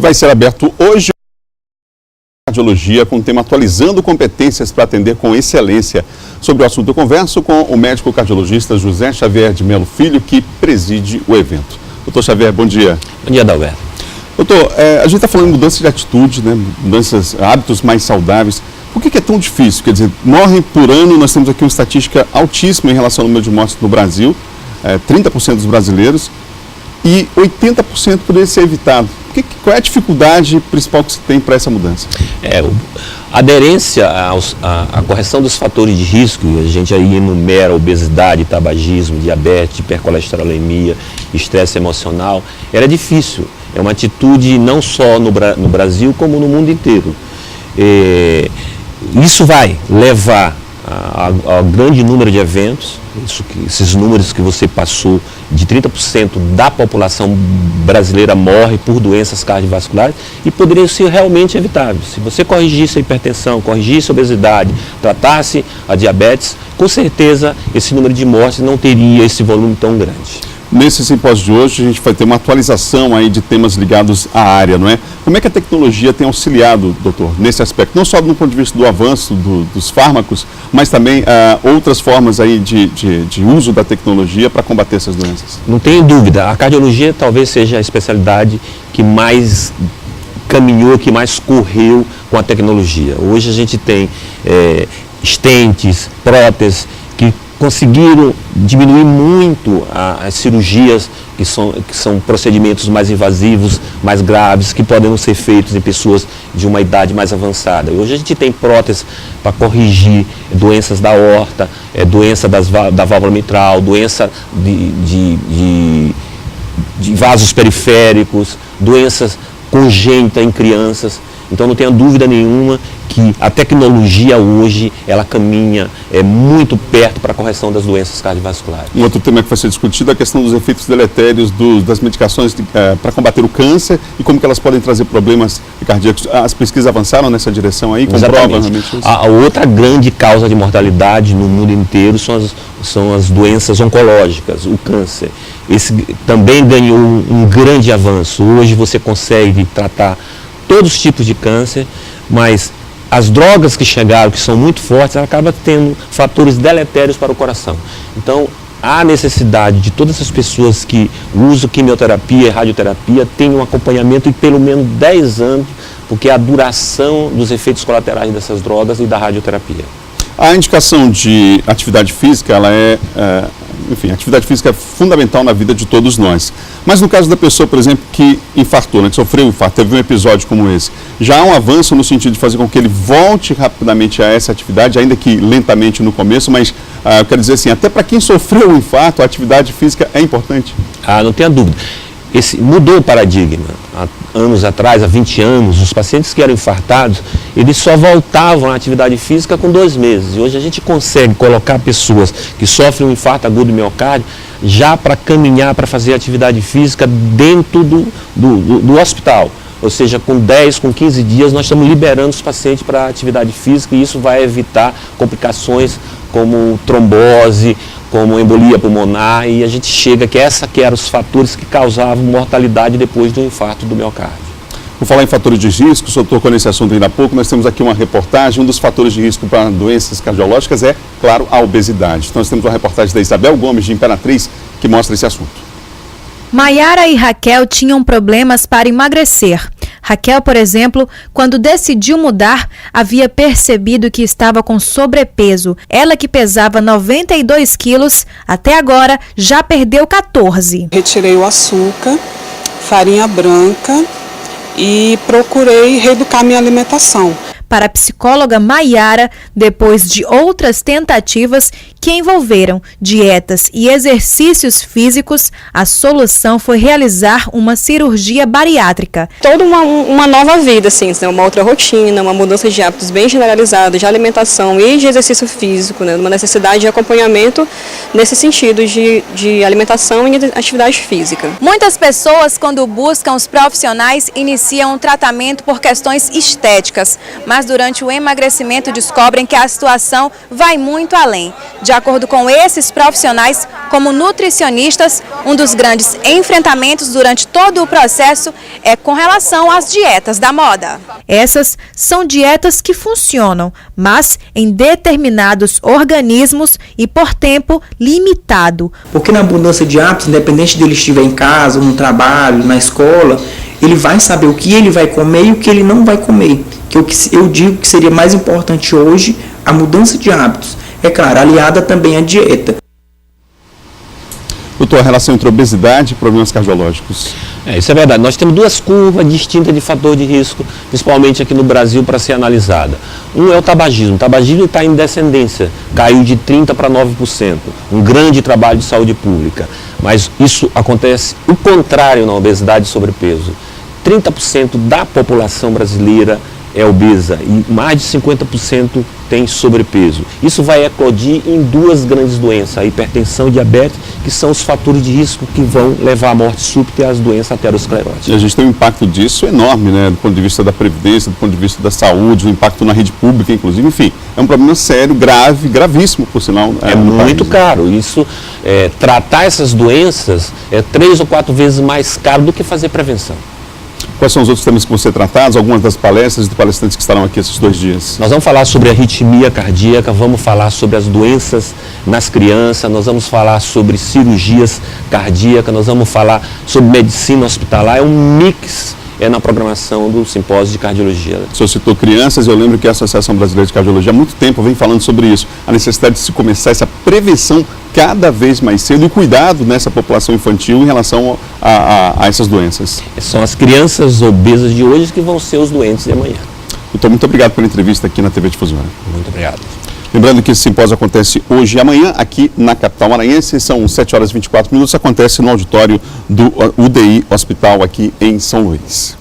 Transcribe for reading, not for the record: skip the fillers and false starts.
vai ser aberto hoje cardiologia com o tema atualizando competências para atender com excelência. Sobre o assunto eu converso com o médico cardiologista José Xavier de Melo Filho, que preside o evento. Doutor Xavier, bom dia. Bom dia, Adalberto. Doutor, a gente está falando de mudança de atitude, né? Mudanças, hábitos mais saudáveis. Por que é tão difícil? Quer dizer, morrem por ano, nós temos aqui uma estatística altíssima em relação ao número de mortes no Brasil, 30% dos brasileiros, e 80% poderia ser evitado. Qual é a dificuldade principal que você tem para essa mudança? A aderência à correção dos fatores de risco, a gente aí enumera obesidade, tabagismo, diabetes, hipercolesterolemia, estresse emocional, era difícil. É uma atitude não só no Brasil, como no mundo inteiro. Isso vai levar a grande número de eventos, esses números que você passou, de 30% da população brasileira morre por doenças cardiovasculares e poderiam ser realmente evitáveis. Se você corrigisse a hipertensão, corrigisse a obesidade, tratasse a diabetes, com certeza esse número de mortes não teria esse volume tão grande. Nesse simpósio de hoje, a gente vai ter uma atualização aí de temas ligados à área, não é? Como é que a tecnologia tem auxiliado, doutor, nesse aspecto? Não só do ponto de vista do avanço dos fármacos, mas também outras formas aí de uso da tecnologia para combater essas doenças. Não tenho dúvida, a cardiologia talvez seja a especialidade que mais caminhou, que mais correu com a tecnologia. Hoje a gente tem estentes, próteses, que conseguiram diminuir muito as cirurgias, que são procedimentos mais invasivos, mais graves, que podem ser feitos em pessoas de uma idade mais avançada. Hoje a gente tem próteses para corrigir doenças da aorta, doença da válvula mitral, doença de vasos periféricos, doenças congênitas em crianças. Então não tenha dúvida nenhuma que a tecnologia hoje, ela caminha muito perto para a correção das doenças cardiovasculares. Um outro tema que vai ser discutido é a questão dos efeitos deletérios das medicações para combater o câncer e como que elas podem trazer problemas cardíacos. As pesquisas avançaram nessa direção aí? Comprovam realmente isso? A outra grande causa de mortalidade no mundo inteiro são as doenças oncológicas, o câncer. Esse também ganhou um grande avanço. Hoje você consegue tratar todos os tipos de câncer, mas as drogas que chegaram, que são muito fortes, ela acaba tendo fatores deletérios para o coração. Então, há necessidade de todas essas pessoas que usam quimioterapia e radioterapia tenham um acompanhamento de pelo menos 10 anos, porque a duração dos efeitos colaterais dessas drogas e da radioterapia. A indicação de atividade física, enfim, a atividade física é fundamental na vida de todos nós. Mas no caso da pessoa, por exemplo, que infartou, né, que sofreu um infarto, teve um episódio como esse, já há um avanço no sentido de fazer com que ele volte rapidamente a essa atividade, ainda que lentamente no começo, mas eu quero dizer assim, até para quem sofreu um infarto, a atividade física é importante? Não tenha dúvida. Mudou o paradigma. Há anos atrás, há 20 anos, os pacientes que eram infartados, eles só voltavam à atividade física com 2 meses. E hoje a gente consegue colocar pessoas que sofrem um infarto agudo do miocárdio já para caminhar, para fazer atividade física dentro do hospital. Ou seja, com 10, com 15 dias, nós estamos liberando os pacientes para a atividade física e isso vai evitar complicações como trombose, como embolia pulmonar, e a gente chega que eram os fatores que causavam mortalidade depois do infarto do miocárdio. Por falar em fatores de risco, o senhor tocou nesse assunto ainda há pouco, nós temos aqui uma reportagem, um dos fatores de risco para doenças cardiológicas é, claro, a obesidade. Então nós temos uma reportagem da Isabel Gomes, de Imperatriz, que mostra esse assunto. Maiara e Raquel tinham problemas para emagrecer. Raquel, por exemplo, quando decidiu mudar, havia percebido que estava com sobrepeso. Ela, que pesava 92 quilos, até agora já perdeu 14. Retirei o açúcar, farinha branca e procurei reeducar minha alimentação. Para a psicóloga Maiara, depois de outras tentativas que envolveram dietas e exercícios físicos, a solução foi realizar uma cirurgia bariátrica. Toda uma nova vida, assim, uma outra rotina, uma mudança de hábitos bem generalizada, de alimentação e de exercício físico, né? Uma necessidade de acompanhamento nesse sentido de alimentação e de atividade física. Muitas pessoas, quando buscam os profissionais, iniciam um tratamento por questões estéticas, mas durante o emagrecimento descobrem que a situação vai muito além. De acordo com esses profissionais, como nutricionistas, um dos grandes enfrentamentos durante todo o processo é com relação às dietas da moda. Essas são dietas que funcionam, mas em determinados organismos e por tempo limitado. Porque na mudança de hábitos, independente dele estiver em casa, no trabalho, na escola, ele vai saber o que ele vai comer e o que ele não vai comer. Que eu digo que seria mais importante hoje a mudança de hábitos. É claro, aliada também à dieta. Doutor, a relação entre obesidade e problemas cardiológicos. Isso é verdade. Nós temos duas curvas distintas de fator de risco, principalmente aqui no Brasil, para ser analisada. Um é o tabagismo. O tabagismo está em descendência, caiu de 30% para 9%. Um grande trabalho de saúde pública. Mas isso acontece o contrário na obesidade e sobrepeso. 30% da população brasileira é obesa e mais de 50% tem sobrepeso. Isso vai eclodir em duas grandes doenças, a hipertensão e diabetes, que são os fatores de risco que vão levar à morte súbita e às doenças ateroscleróticas. E a gente tem um impacto disso enorme, né, do ponto de vista da previdência, do ponto de vista da saúde, o impacto na rede pública, inclusive, enfim, é um problema sério, grave, gravíssimo, por sinal. É muito caro. Isso, tratar essas doenças é 3 ou 4 vezes mais caro do que fazer prevenção. Quais são os outros temas que vão ser tratados? Algumas das palestras e de palestrantes que estarão aqui esses 2 dias? Nós vamos falar sobre arritmia cardíaca, vamos falar sobre as doenças nas crianças, nós vamos falar sobre cirurgias cardíacas, nós vamos falar sobre medicina hospitalar. É um mix na programação do simpósio de cardiologia. O senhor citou crianças, eu lembro que a Associação Brasileira de Cardiologia há muito tempo vem falando sobre isso, a necessidade de se começar essa prevenção cada vez mais cedo e cuidado nessa população infantil em relação a essas doenças. São as crianças obesas de hoje que vão ser os doentes de amanhã. Então, muito obrigado pela entrevista aqui na TV Difusora. Muito obrigado. Lembrando que esse simpósio acontece hoje e amanhã aqui na capital maranhense, são 7h24, acontece no auditório do UDI Hospital aqui em São Luís.